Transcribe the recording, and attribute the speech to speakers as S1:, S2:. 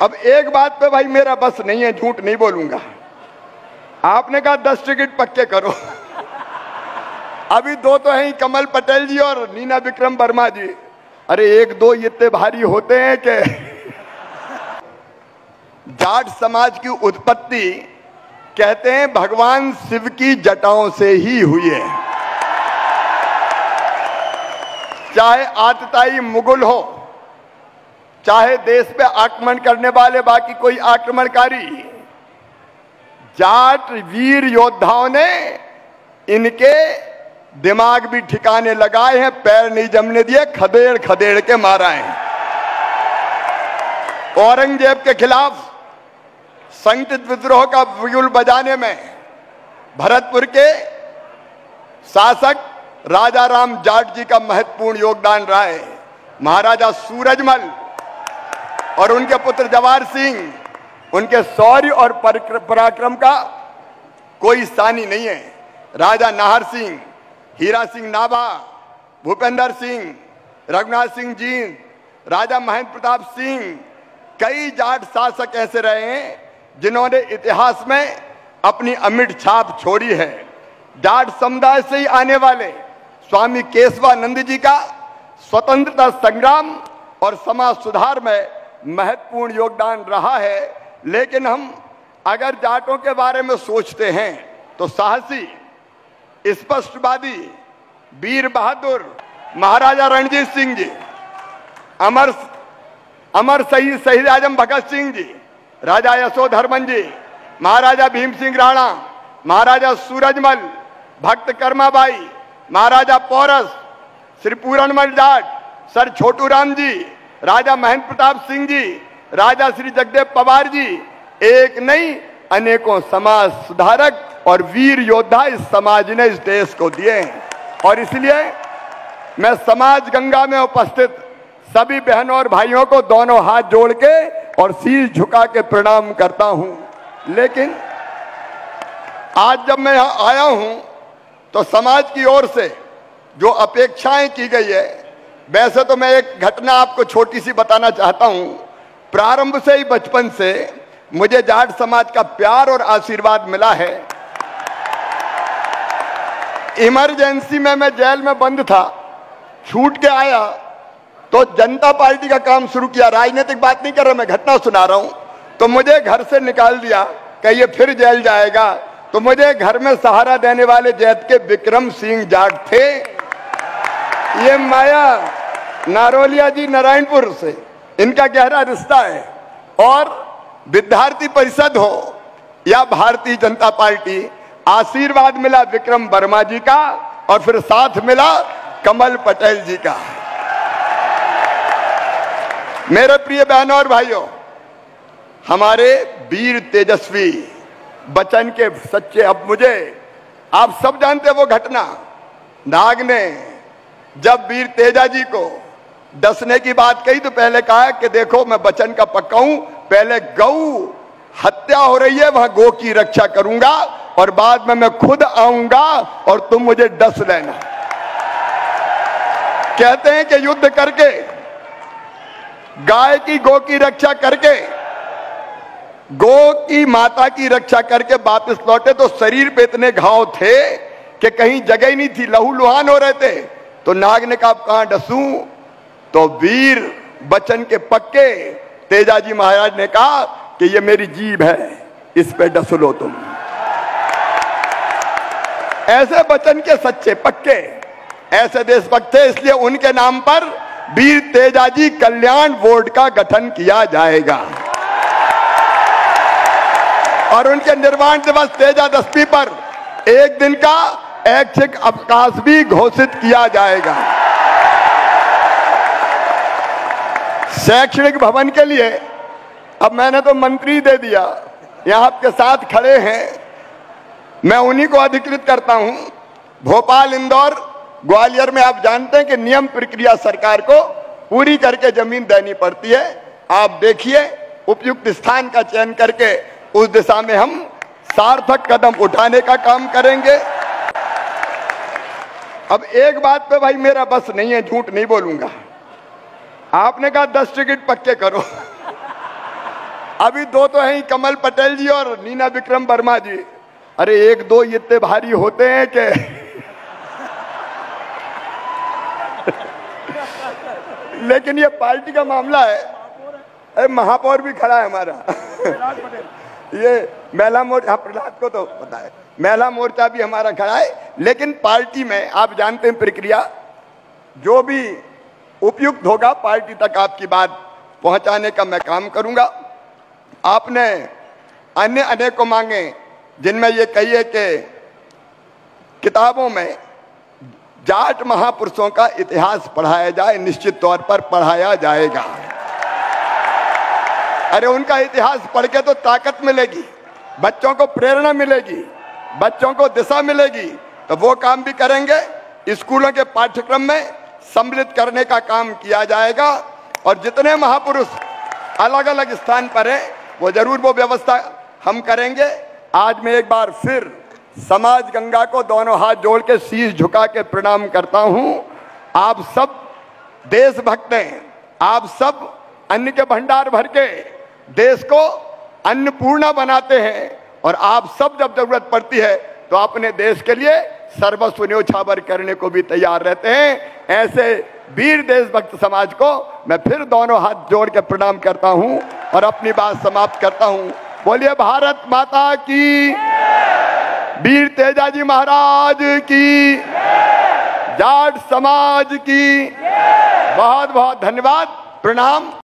S1: अब एक बात पे भाई मेरा बस नहीं है, झूठ नहीं बोलूंगा। आपने कहा 10 टिकट पक्के करो। अभी 2 तो हैं, कमल पटेल जी और नीना विक्रम वर्मा जी। अरे 1-2 इतने भारी होते हैं कि जाट समाज की उत्पत्ति कहते हैं भगवान शिव की जटाओं से ही हुई है। चाहे आतताई मुगल हो, चाहे देश पे आक्रमण करने वाले बाकी कोई आक्रमणकारी, जाट वीर योद्धाओं ने इनके दिमाग भी ठिकाने लगाए हैं, पैर नहीं जमने दिए, खदेड़ खदेड़ के मारा है। औरंगजेब के खिलाफ संगठित विद्रोह का बिगुल बजाने में भरतपुर के शासक राजा राम जाट जी का महत्वपूर्ण योगदान रहा है। महाराजा सूरजमल और उनके पुत्र जवाहर सिंह, उनके शौर्य और पराक्रम का कोई सानी नहीं है। राजा नाहर सिंह, हीरा सिंह नाभा, भूपेंद्र सिंह, रघुनाथ सिंह जींद, राजा महेंद्र प्रताप सिंह, कई जाट शासक ऐसे रहे हैं जिन्होंने इतिहास में अपनी अमिट छाप छोड़ी है। जाट समुदाय से ही आने वाले स्वामी केशवानंद जी का स्वतंत्रता संग्राम और समाज सुधार में महत्वपूर्ण योगदान रहा है। लेकिन हम अगर जाटों के बारे में सोचते हैं तो साहसी, स्पष्टवादी, वीर बहादुर महाराजा रणजीत सिंह जी, अमर शहीद आजम भगत सिंह जी, राजा यशोधर्मन जी, महाराजा भीम सिंह राणा, महाराजा सूरजमल, भक्त कर्माबाई, महाराजा पौरस, श्री पूरणमल जाट, सर छोटू राम जी, राजा महेंद्र प्रताप सिंह जी, राजा श्री जगदेव पवार जी, एक नहीं अनेकों समाज सुधारक और वीर योद्धा इस समाज ने इस देश को दिए हैं। और इसलिए मैं समाज गंगा में उपस्थित सभी बहनों और भाइयों को दोनों हाथ जोड़ के और शीश झुका के प्रणाम करता हूं। लेकिन आज जब मैं यहां आया हूं तो समाज की ओर से जो अपेक्षाएं की गई है, वैसे तो मैं एक घटना आपको छोटी सी बताना चाहता हूं। प्रारंभ से ही बचपन से मुझे जाट समाज का प्यार और आशीर्वाद मिला है। इमरजेंसी में मैं जेल में बंद था, छूट के आया तो जनता पार्टी का काम शुरू किया। राजनीतिक बात नहीं कर रहा, मैं घटना सुना रहा हूं। तो मुझे घर से निकाल दिया कि ये फिर जेल जाएगा। तो मुझे घर में सहारा देने वाले जैत के विक्रम सिंह जाट थे। ये माया नारोलिया जी नारायणपुर से, इनका गहरा रिश्ता है। और विद्यार्थी परिषद हो या भारतीय जनता पार्टी, आशीर्वाद मिला विक्रम वर्मा जी का और फिर साथ मिला कमल पटेल जी का। मेरे प्रिय बहनों और भाइयों, हमारे वीर तेजस्वी बचन के सच्चे, अब मुझे आप सब जानते हैं वो घटना, नाग ने जब वीर तेजा जी को डसने की बात कही तो पहले कहा कि देखो मैं बचन का पक्का हूं, पहले गौ हत्या हो रही है वहां गौ की रक्षा करूंगा और बाद में मैं खुद आऊंगा और तुम मुझे डस लेना। कहते हैं कि युद्ध करके, गाय की गौ की रक्षा करके, गौ की माता की रक्षा करके वापस लौटे तो शरीर पे इतने घाव थे कि कहीं जगह ही नहीं थी, लहू लुहान हो रहे थे। तो नाग ने कहा कहां डसूं? तो वीर बचन के पक्के तेजाजी महाराज ने कहा कि ये मेरी जीभ है, इस पे डस लो तुम। ऐसे बचन के सच्चे पक्के, ऐसे देशभक्त थे, इसलिए उनके नाम पर वीर तेजाजी कल्याण बोर्ड का गठन किया जाएगा और उनके निर्वाण दिवस तेजादशमी पर एक दिन का ऐच्छिक अवकाश भी घोषित किया जाएगा। शैक्षणिक भवन के लिए अब मैंने तो मंत्री दे दिया, यहां आपके साथ खड़े हैं, मैं उन्हीं को अधिकृत करता हूं। भोपाल, इंदौर, ग्वालियर में आप जानते हैं कि नियम प्रक्रिया सरकार को पूरी करके जमीन देनी पड़ती है। आप देखिए, उपयुक्त स्थान का चयन करके उस दिशा में हम सार्थक कदम उठाने का काम करेंगे। अब एक बात पे भाई मेरा बस नहीं है, झूठ नहीं बोलूंगा। आपने कहा 10 टिकट पक्के करो। अभी दो तो हैं, कमल पटेल जी और नीना विक्रम वर्मा जी। अरे एक दो इतने भारी होते हैं कि लेकिन ये पार्टी का मामला है। अरे महापौर भी खड़ा है हमारा ये महिला मोर्चा, प्रहलाद को तो पता है, महिला मोर्चा भी हमारा खड़ा है। लेकिन पार्टी में आप जानते हैं प्रक्रिया, जो भी उपयुक्त होगा पार्टी तक आपकी बात पहुंचाने का मैं काम करूंगा। आपने अन्य अनेकों मांगे, जिनमें ये कहिए कि किताबों में जाट महापुरुषों का इतिहास पढ़ाया जाए, निश्चित तौर पर पढ़ाया जाएगा। अरे उनका इतिहास पढ़ के तो ताकत मिलेगी, बच्चों को प्रेरणा मिलेगी, बच्चों को दिशा मिलेगी, तो वो काम भी करेंगे। स्कूलों के पाठ्यक्रम में सम्मिलित करने का काम किया जाएगा और जितने महापुरुष अलग अलग स्थान पर हैं वो जरूर वो व्यवस्था हम करेंगे। आज मैं एक बार फिर समाज गंगा को दोनों हाथ जोड़ के शीश झुका के प्रणाम करता हूं। आप सब देशभक्त हैं, आप सब अन्न के भंडार भर के देश को अन्नपूर्णा बनाते हैं और आप सब जब जरूरत पड़ती है तो अपने देश के लिए सर्वस्व न्योछावर करने को भी तैयार रहते हैं। ऐसे वीर देशभक्त समाज को मैं फिर दोनों हाथ जोड़ के प्रणाम करता हूं और अपनी बात समाप्त करता हूं। बोलिए भारत माता की, वीर तेजाजी महाराज की, जाट समाज की बहुत बहुत धन्यवाद, प्रणाम।